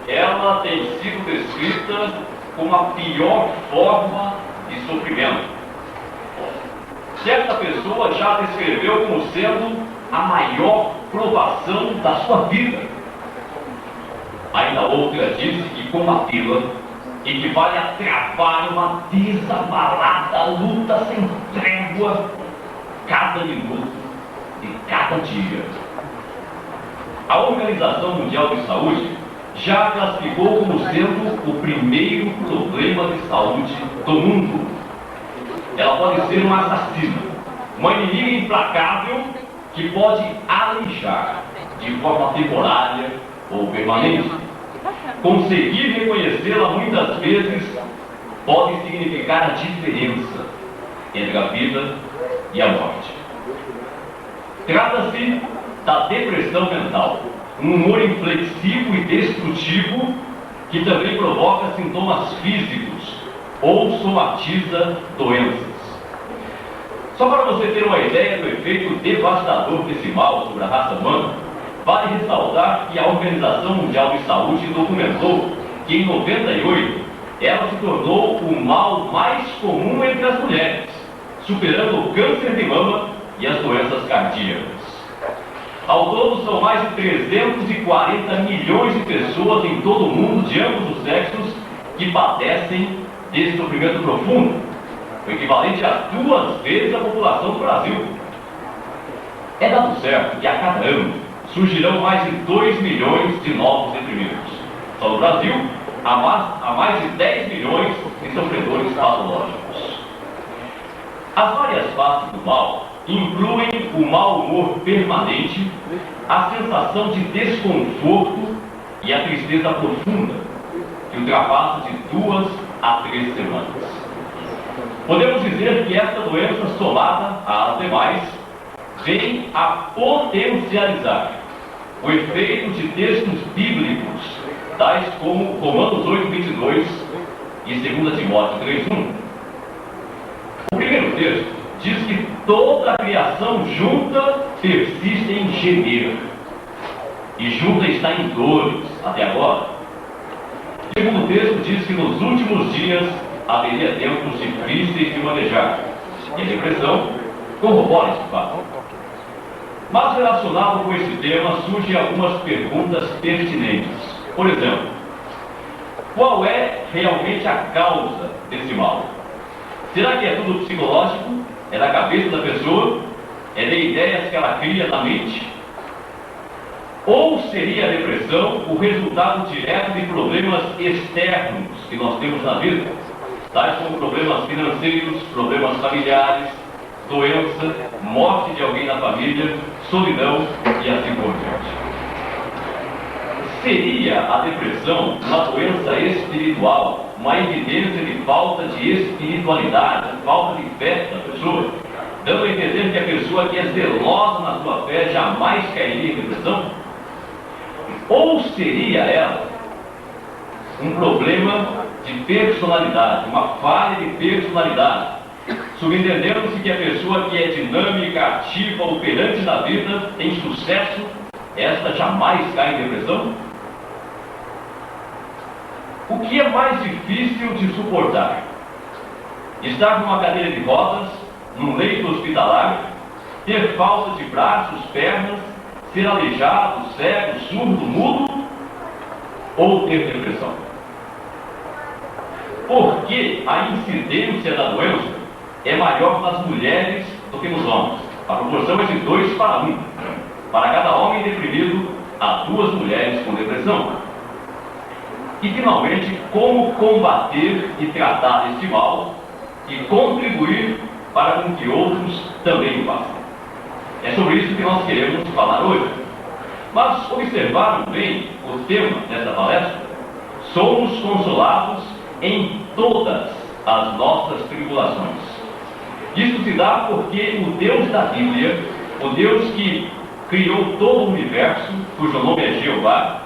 ela tem sido descrita como a pior forma de sofrimento. Certa pessoa já descreveu como sendo a maior provação da sua vida. Ainda outra disse que combatê-la equivale a travar uma desabalada luta sem trégua cada minuto de cada dia. A Organização Mundial de Saúde já classificou como sendo o primeiro problema de saúde do mundo. Ela pode ser uma assassina, uma inimiga implacável que pode aleijar de forma temporária ou permanente. Conseguir reconhecê-la muitas vezes pode significar a diferença entre a vida e a morte. Trata-se da depressão mental, um humor inflexível e destrutivo que também provoca sintomas físicos ou somatiza doenças. Só para você ter uma ideia do efeito devastador desse mal sobre a raça humana, vale ressaltar que a Organização Mundial de Saúde documentou que em 98 ela se tornou o mal mais comum entre as mulheres, superando o câncer de mama e as doenças cardíacas. Ao todo, são mais de 340 milhões de pessoas em todo o mundo, de ambos os sexos, que padecem desse sofrimento profundo, o equivalente a 2 vezes a população do Brasil. É dado certo que a cada ano surgirão mais de 2 milhões de novos deprimidos. Só no Brasil, há mais de 10 milhões de sofredores patológicos. As várias faces do mal incluem o mau humor permanente, a sensação de desconforto e a tristeza profunda, que ultrapassa de 2 a 3 semanas. Podemos dizer que esta doença, somada às demais, vem a potencializar o efeito de textos bíblicos, tais como Romanos 8:22 e 2 Timóteo 3:1. O primeiro texto diz que toda a criação junta persiste em gemer, e junta está em dores até agora. O segundo texto diz que nos últimos dias haveria tempos difíceis de manejar, e a depressão corrobora esse fato. Mas relacionado com esse tema, surgem algumas perguntas pertinentes. Por exemplo, qual é realmente a causa desse mal? Será que é tudo psicológico? É da cabeça da pessoa? É de ideias que ela cria na mente? Ou seria a depressão o resultado direto de problemas externos que nós temos na vida, tais como problemas financeiros, problemas familiares, doença, morte de alguém na família, solidão e assim por diante? Seria a depressão uma doença espiritual, uma evidência de falta de espiritualidade, falta de fé da pessoa, dando a entender que a pessoa que é zelosa na sua fé jamais cairia em depressão? Ou seria ela um problema de personalidade, uma falha de personalidade, subentendendo-se que a pessoa que é dinâmica, ativa, operante na vida, tem sucesso, esta jamais cai em depressão? O que é mais difícil de suportar? Estar numa cadeira de rodas, num leito hospitalar, ter falta de braços, pernas, ser aleijado, cego, surdo, mudo, ou ter depressão? Porque a incidência da doença é maior nas mulheres do que nos homens. A proporção é de 2 para 1. Para cada homem deprimido, há 2 mulheres com depressão. E, finalmente, como combater e tratar este mal e contribuir para com que outros também o façam. É sobre isso que nós queremos falar hoje. Mas observaram bem o tema dessa palestra? Somos consolados em todas as nossas tribulações. Isso se dá porque o Deus da Bíblia, o Deus que criou todo o universo, cujo nome é Jeová,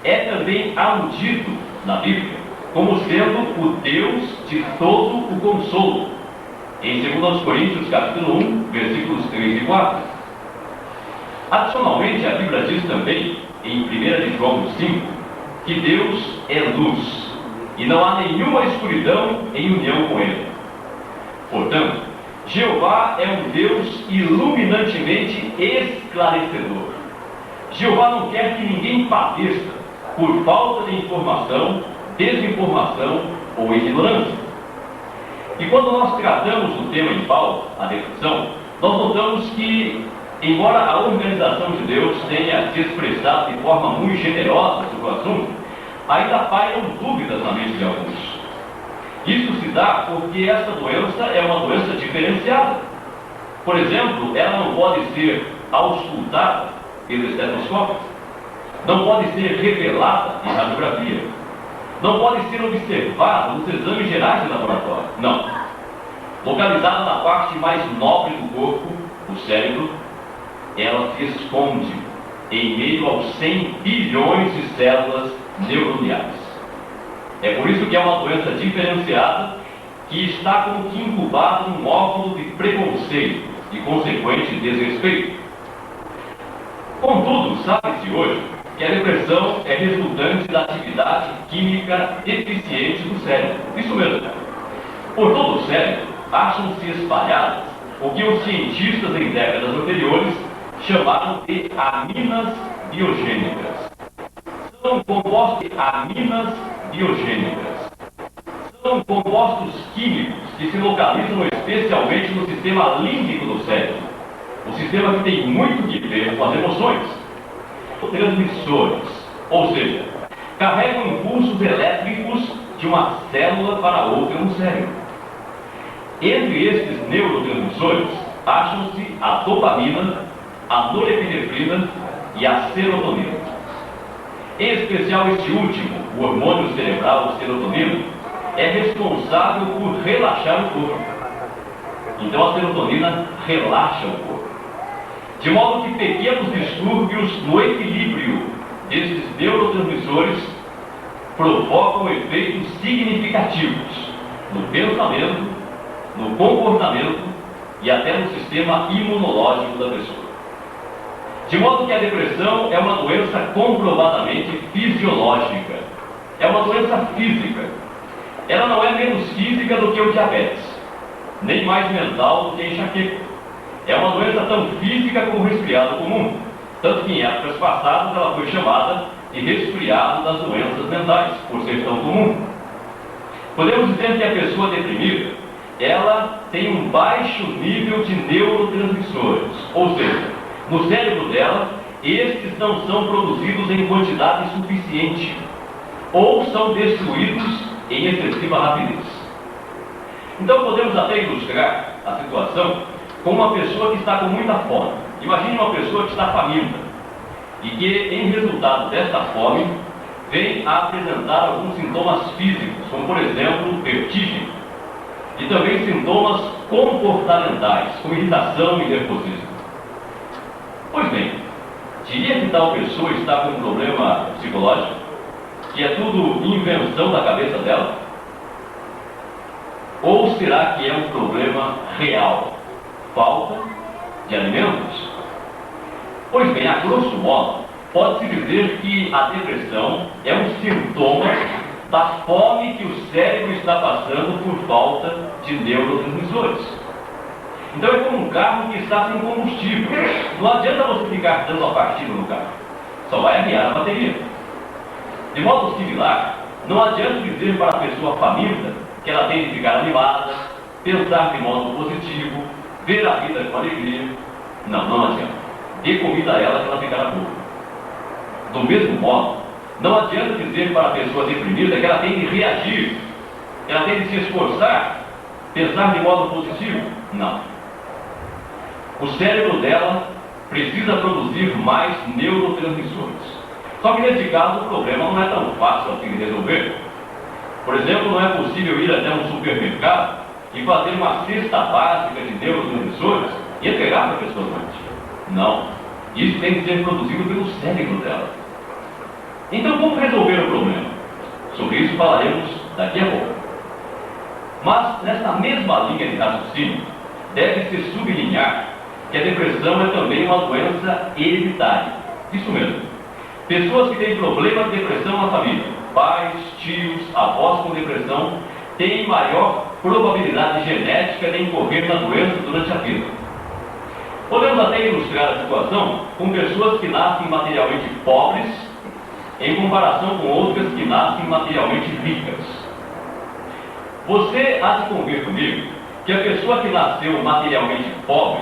é também aludido na Bíblia como sendo o Deus de todo o consolo, em 2 Coríntios capítulo 1, versículos 3 e 4. Adicionalmente, a Bíblia diz também, em 1 João 5, que Deus é luz, e não há nenhuma escuridão em união com Ele. Portanto, Jeová é um Deus iluminantemente esclarecedor. Jeová não quer que ninguém padeça por falta de informação, desinformação ou ignorância. E quando nós tratamos do tema em pauta, a depressão, nós notamos que, embora a organização de Deus tenha se expressado de forma muito generosa sobre o assunto, ainda pairam dúvidas na mente de alguns. Isso se dá porque essa doença é uma doença diferenciada. Por exemplo, ela não pode ser auscultada pelo estetoscópio, não pode ser revelada em radiografia, não pode ser observada nos exames gerais de laboratório. Não. Localizada na parte mais nobre do corpo, o cérebro, ela se esconde em meio aos 100 bilhões de células neuroniais. É por isso que é uma doença diferenciada que está como que incubada num óvulo de preconceito e consequente desrespeito. Contudo, sabe-se hoje que a depressão é resultante da atividade química deficiente do cérebro. Isso mesmo. Por todo o cérebro, acham-se espalhadas o que os cientistas em décadas anteriores chamaram de aminas biogênicas. São compostos de aminas biogênicas. São compostos químicos que se localizam especialmente no sistema límbico do cérebro, o sistema que tem muito que ver com as emoções. Transmissores, ou seja, carregam impulsos elétricos de uma célula para outra no cérebro. Entre estes neurotransmissores acham-se a dopamina, a norepinefrina e a serotonina. Em especial este último, o hormônio cerebral serotonina, é responsável por relaxar o corpo. Então a serotonina relaxa o corpo. De modo que pequenos distúrbios no equilíbrio desses neurotransmissores provocam efeitos significativos no pensamento, no comportamento e até no sistema imunológico da pessoa. De modo que a depressão é uma doença comprovadamente fisiológica. É uma doença física. Ela não é menos física do que o diabetes, nem mais mental do que a enxaqueca. É uma doença tão física como o resfriado comum, tanto que em épocas passadas ela foi chamada de resfriado das doenças mentais, por ser tão comum. Podemos dizer que a pessoa deprimida, ela tem um baixo nível de neurotransmissores, ou seja, no cérebro dela, estes não são produzidos em quantidade suficiente, ou são destruídos em excessiva rapidez. Então podemos até ilustrar a situação com uma pessoa que está com muita fome. Imagine uma pessoa que está faminta e que, em resultado desta fome, vem a apresentar alguns sintomas físicos, como por exemplo, vertigem, e também sintomas comportamentais, como irritação e nervosismo. Pois bem, diria que tal pessoa está com um problema psicológico, que é tudo invenção da cabeça dela? Ou será que é um problema real? Falta de alimentos? Pois bem, a grosso modo, pode-se dizer que a depressão é um sintoma da fome que o cérebro está passando por falta de neurotransmissores. Então é como um carro que está sem combustível. Não adianta você ficar dando a partida no carro, só vai arriar a bateria. De modo similar, não adianta dizer para a pessoa faminta que ela tem de ficar animada, pensar de modo positivo, ver a vida com alegria. Não adianta. Dê comida a ela que ela ficará boa. Do mesmo modo, não adianta dizer para a pessoa deprimida que ela tem de reagir, que ela tem de se esforçar, pensar de modo positivo. Não. O cérebro dela precisa produzir mais neurotransmissores. Só que nesse caso o problema não é tão fácil assim de resolver. Por exemplo, não é possível ir até um supermercado e fazer uma cesta básica de neurotransmissores e entregar para a pessoa doente. Não. Isso tem que ser produzido pelo cérebro dela. Então, como resolver o problema? Sobre isso falaremos daqui a pouco. Mas, nessa mesma linha de raciocínio, deve-se sublinhar que a depressão é também uma doença hereditária. Isso mesmo. Pessoas que têm problema de depressão na família, pais, tios, avós com depressão, têm maior probabilidade genética de incorrer na doença durante a vida. Podemos até ilustrar a situação com pessoas que nascem materialmente pobres em comparação com outras que nascem materialmente ricas. Você há de convir comigo que a pessoa que nasceu materialmente pobre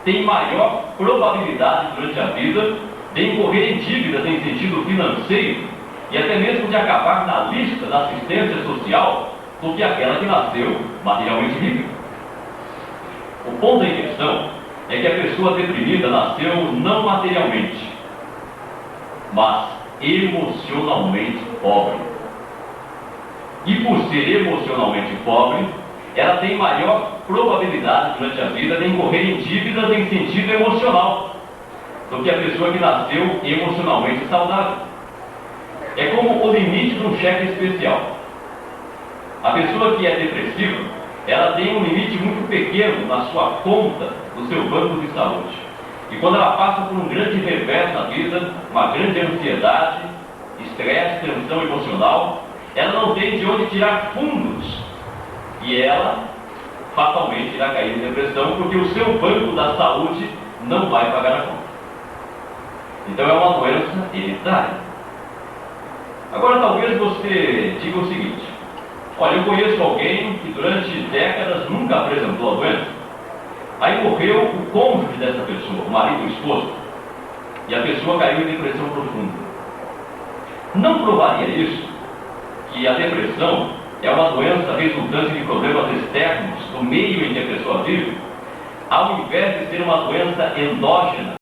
tem maior probabilidade durante a vida de incorrer em dívidas em sentido financeiro e até mesmo de acabar na lista da assistência social do que aquela que nasceu materialmente rica. O ponto em questão é que a pessoa deprimida nasceu não materialmente, mas emocionalmente pobre. E por ser emocionalmente pobre, ela tem maior probabilidade durante a vida de incorrer em dívidas em sentido emocional do que a pessoa que nasceu emocionalmente saudável. É como o limite de um cheque especial. A pessoa que é depressiva, ela tem um limite muito pequeno na sua conta do seu banco de saúde. E quando ela passa por um grande revés na vida, uma grande ansiedade, estresse, tensão emocional, ela não tem de onde tirar fundos. E ela fatalmente irá cair em depressão, porque o seu banco da saúde não vai pagar a conta. Então é uma doença hereditária. Agora talvez você diga o seguinte: olha, eu conheço alguém que durante décadas nunca apresentou a doença. Aí morreu o cônjuge dessa pessoa, o marido ou o esposo, e a pessoa caiu em depressão profunda. Não provaria isso que a depressão é uma doença resultante de problemas externos do meio em que a pessoa vive, ao invés de ser uma doença endógena